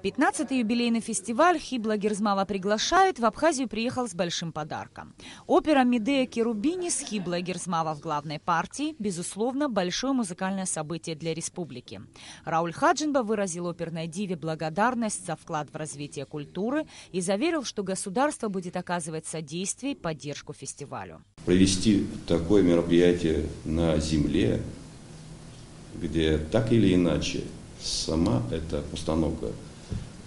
15-й юбилейный фестиваль «Хибла Герзмава приглашает» в Абхазию приехал с большим подарком. Опера «Медея Керубини» с Хибла Герзмава в главной партии, безусловно, большое музыкальное событие для республики. Рауль Хаджинба выразил оперной диве благодарность за вклад в развитие культуры и заверил, что государство будет оказывать содействие и поддержку фестивалю. Провести такое мероприятие на земле, где так или иначе сама эта постановка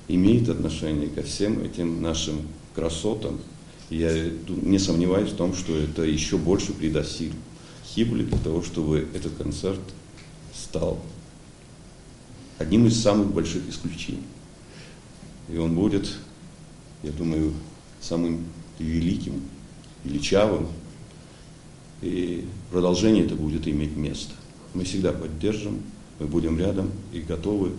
имеет отношение ко всем этим нашим красотам. Я не сомневаюсь в том, что это еще больше придаст сил Хибле для того, чтобы этот концерт стал одним из самых больших исключений. И он будет, я думаю, самым великим, величавым. И продолжение это будет иметь место. Мы всегда поддержим, мы будем рядом и готовы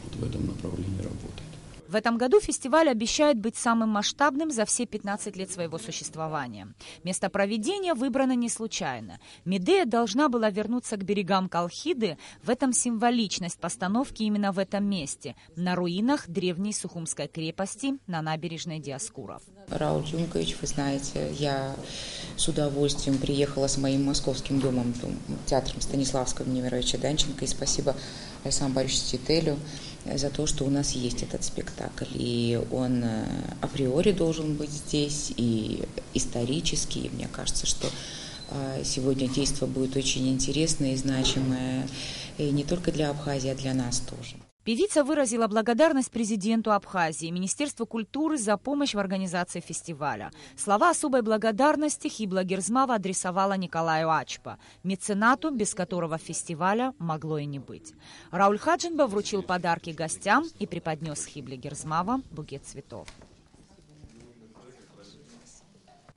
вот в этом направлении работать. В этом году фестиваль обещает быть самым масштабным за все 15 лет своего существования. Место проведения выбрано не случайно. Медея должна была вернуться к берегам Колхиды. В этом символичность постановки именно в этом месте, на руинах древней Сухумской крепости на набережной Диоскуров. Рауль Юнкович, вы знаете, я с удовольствием приехала с моим московским домом, театром Станиславского Немировича Данченко, и спасибо Александру Борисовичу Тителю за то, что у нас есть этот спектакль. И он априори должен быть здесь, и исторически. И мне кажется, что сегодня действо будет очень интересное и значимое, и не только для Абхазии, а для нас тоже. Певица выразила благодарность президенту Абхазии и Министерству культуры за помощь в организации фестиваля. Слова особой благодарности Хибла Герзмава адресовала Николаю Ачпа, меценату, без которого фестиваля могло и не быть. Рауль Хаджинба вручил подарки гостям и преподнес Хибле Герзмава букет цветов.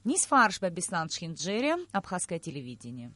Нис Фаршба Беслан Шхинджери, Абхазское телевидение.